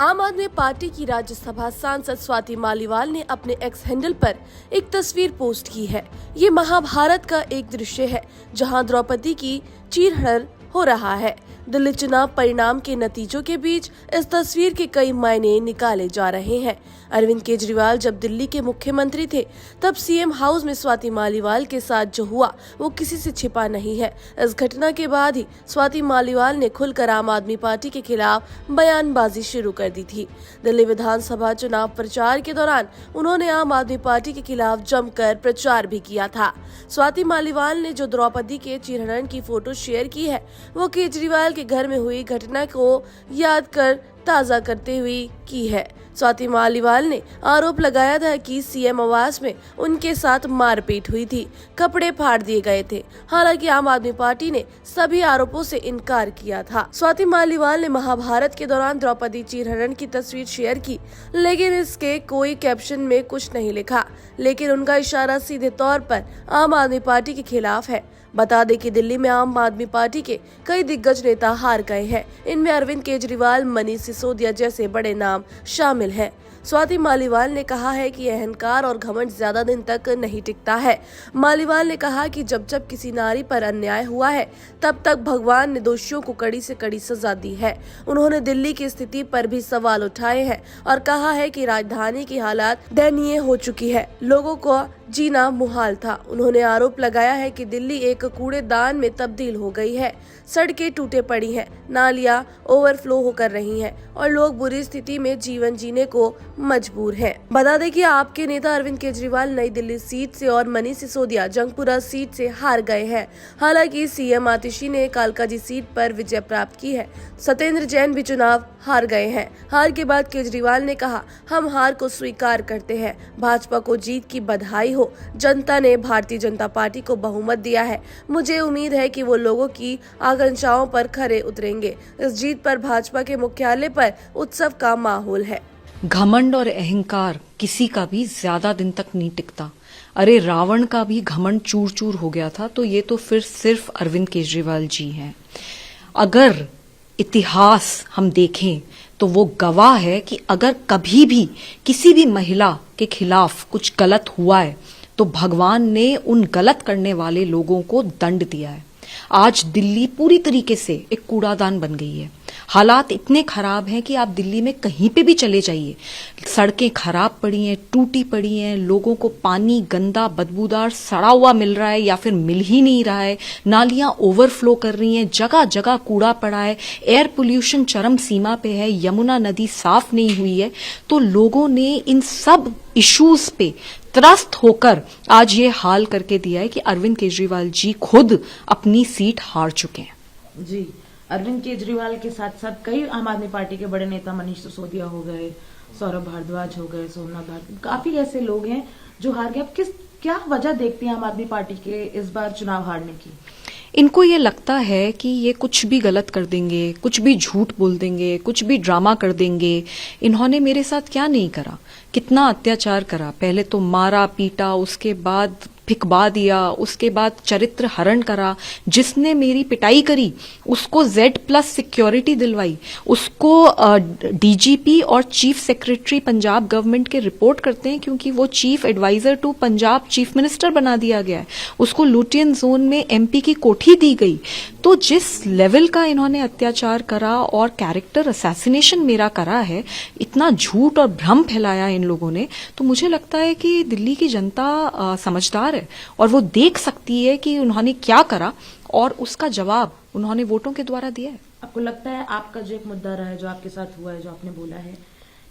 आम आदमी पार्टी की राज्यसभा सांसद स्वाति मालीवाल ने अपने एक्स हैंडल पर एक तस्वीर पोस्ट की है। ये महाभारत का एक दृश्य है जहां द्रौपदी की चीरहरण हो रहा है। दिल्ली चुनाव परिणाम के नतीजों के बीच इस तस्वीर के कई मायने निकाले जा रहे हैं। अरविंद केजरीवाल जब दिल्ली के मुख्यमंत्री थे तब सीएम हाउस में स्वाति मालीवाल के साथ जो हुआ वो किसी से छिपा नहीं है। इस घटना के बाद ही स्वाति मालीवाल ने खुलकर आम आदमी पार्टी के खिलाफ बयानबाजी शुरू कर दी थी। दिल्ली विधानसभा चुनाव प्रचार के दौरान उन्होंने आम आदमी पार्टी के खिलाफ जमकर प्रचार भी किया था। स्वाति मालीवाल ने जो द्रौपदी के चीरहरण की फोटो शेयर की है वो केजरीवाल के घर में हुई घटना को याद कर ताजा करते हुए की है। स्वाति मालीवाल ने आरोप लगाया था कि सीएम आवास में उनके साथ मारपीट हुई थी, कपड़े फाड़ दिए गए थे। हालांकि आम आदमी पार्टी ने सभी आरोपों से इनकार किया था। स्वाति मालीवाल ने महाभारत के दौरान द्रौपदी चीरहरण की तस्वीर शेयर की, लेकिन इसके कोई कैप्शन में कुछ नहीं लिखा। लेकिन उनका इशारा सीधे तौर पर आम आदमी पार्टी के खिलाफ है। बता दें कि दिल्ली में आम आदमी पार्टी के कई दिग्गज नेता हार गए हैं। इनमें अरविंद केजरीवाल, मनीष सिसोदिया जैसे बड़े नाम शामिल हैं। स्वाति मालीवाल ने कहा है कि अहंकार और घमंड ज्यादा दिन तक नहीं टिकता है। मालीवाल ने कहा कि जब जब किसी नारी पर अन्याय हुआ है तब तक भगवान ने दोषियों को कड़ी से कड़ी सजा दी है। उन्होंने दिल्ली की स्थिति पर भी सवाल उठाए हैं और कहा है कि राजधानी की हालात दयनीय हो चुकी है, लोगों को जीना मुहाल था। उन्होंने आरोप लगाया है कि दिल्ली एक कूड़ेदान में तब्दील हो गई है। सड़कें टूटे पड़ी हैं, नालियां ओवरफ्लो होकर रही हैं और लोग बुरी स्थिति में जीवन जीने को मजबूर हैं। बता दें कि आपके नेता अरविंद केजरीवाल नई दिल्ली सीट से और मनीष सिसोदिया जंगपुरा सीट से हार गए हैं। हालांकि सीएम आतिशी ने कालकाजी सीट पर विजय प्राप्त की है। सत्येंद्र जैन भी चुनाव हार गए हैं। हार के बाद केजरीवाल ने कहा, हम हार को स्वीकार करते हैं, भाजपा को जीत की बधाई हो। जनता ने भारतीय जनता पार्टी को बहुमत दिया है। मुझे उम्मीद है कि वो लोगों की आकांक्षाओं पर खरे उतरेंगे। इस जीत पर भाजपा के मुख्यालय पर उत्सव का माहौल है। घमंड और अहंकार किसी का भी ज्यादा दिन तक नहीं टिकता। अरे रावण का भी घमंड चूर चूर हो गया था, तो ये तो फिर सिर्फ अरविंद केजरीवाल जी हैं। अगर इतिहास हम देखें तो वो गवाह है कि अगर कभी भी किसी भी महिला के खिलाफ कुछ गलत हुआ है तो भगवान ने उन गलत करने वाले लोगों को दंड दिया है। आज दिल्ली पूरी तरीके से एक कूड़ादान बन गई है। हालात इतने खराब हैं कि आप दिल्ली में कहीं पे भी चले जाइए, सड़कें खराब पड़ी हैं, टूटी पड़ी हैं, लोगों को पानी गंदा बदबूदार सड़ा हुआ मिल रहा है या फिर मिल ही नहीं रहा है, नालियां ओवरफ्लो कर रही हैं, जगह जगह कूड़ा पड़ा है, एयर पोल्यूशन चरम सीमा पे है, यमुना नदी साफ नहीं हुई है। तो लोगों ने इन सब इश्यूज पे त्रस्त होकर आज ये हाल करके दिया है कि अरविंद केजरीवाल जी खुद अपनी सीट हार चुके हैं। जी, अरविंद केजरीवाल के साथ साथ कई आम आदमी पार्टी के बड़े नेता, मनीष सिसोदिया हो गए, सौरभ भारद्वाज हो गए, सोमनाथ भारती, काफी ऐसे लोग हैं जो हार गए। अब क्या वजह देखती हैं आम आदमी पार्टी के इस बार चुनाव हारने की? इनको ये लगता है कि ये कुछ भी गलत कर देंगे, कुछ भी झूठ बोल देंगे, कुछ भी ड्रामा कर देंगे। इन्होंने मेरे साथ क्या नहीं करा, कितना अत्याचार करा। पहले तो मारा पीटा, उसके बाद फिकवा दिया, उसके बाद चरित्र हरण करा। जिसने मेरी पिटाई करी उसको Z+ सिक्योरिटी दिलवाई, उसको डीजीपी और चीफ सेक्रेटरी पंजाब गवर्नमेंट के रिपोर्ट करते हैं क्योंकि वो chief adviser to Punjab chief minister बना दिया गया है। उसको लुटियन जोन में MP की कोठी दी गई। तो जिस लेवल का इन्होंने अत्याचार करा और कैरेक्टर असैसिनेशन मेरा करा है, इतना झूठ और भ्रम फैलाया इन लोगों ने, तो मुझे लगता है कि दिल्ली की जनता समझदार है और वो देख सकती है कि उन्होंने क्या करा और उसका जवाब उन्होंने वोटों के द्वारा दिया है। आपको लगता है आपका जो एक मुद्दा रहा है, जो आपके साथ हुआ है, जो आपने बोला है,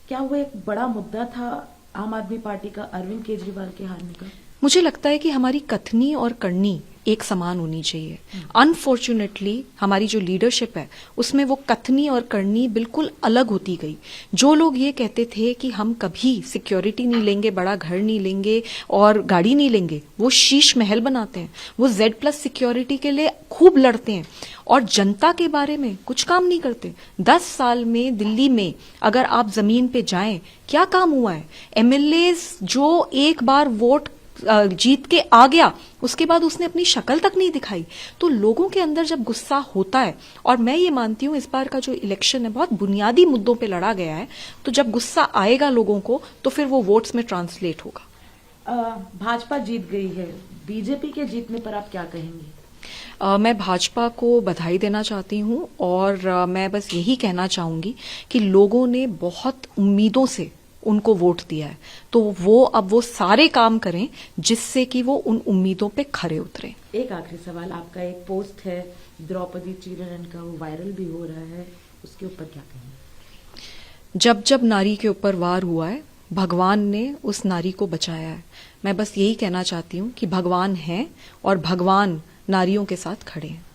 क्या वो एक बड़ा मुद्दा था आम आदमी पार्टी का अरविंद केजरीवाल के हारने का? मुझे लगता है कि हमारी कथनी और करनी एक समान होनी चाहिए। अनफॉर्चुनेटली हमारी जो लीडरशिप है उसमें वो कथनी और करनी बिल्कुल अलग होती गई। जो लोग ये कहते थे कि हम कभी सिक्योरिटी नहीं लेंगे, बड़ा घर नहीं लेंगे और गाड़ी नहीं लेंगे, वो शीश महल बनाते हैं। वो Z+ सिक्योरिटी के लिए खूब लड़ते हैं और जनता के बारे में कुछ काम नहीं करते। 10 साल में दिल्ली में अगर आप जमीन पे जाएं, क्या काम हुआ है? MLAs जो एक बार वोट जीत के आ गया, उसके बाद उसने अपनी शक्ल तक नहीं दिखाई। तो लोगों के अंदर जब गुस्सा होता है, और मैं ये मानती हूं इस बार का जो इलेक्शन है बहुत बुनियादी मुद्दों पे लड़ा गया है, तो जब गुस्सा आएगा लोगों को तो फिर वो वोट्स में ट्रांसलेट होगा। भाजपा जीत गई है, बीजेपी के जीतने पर आप क्या कहेंगी? मैं भाजपा को बधाई देना चाहती हूं, और मैं बस यही कहना चाहूंगी कि लोगों ने बहुत उम्मीदों से उनको वोट दिया है, तो अब वो सारे काम करें जिससे कि वो उन उम्मीदों पे खरे उतरे। एक आखिरी सवाल, आपका एक पोस्ट है द्रौपदी चीरहरण का, वो वायरल भी हो रहा है, उसके ऊपर क्या कहेंगे? जब जब नारी के ऊपर वार हुआ है, भगवान ने उस नारी को बचाया है। मैं बस यही कहना चाहती हूँ कि भगवान है और भगवान नारियों के साथ खड़े हैं।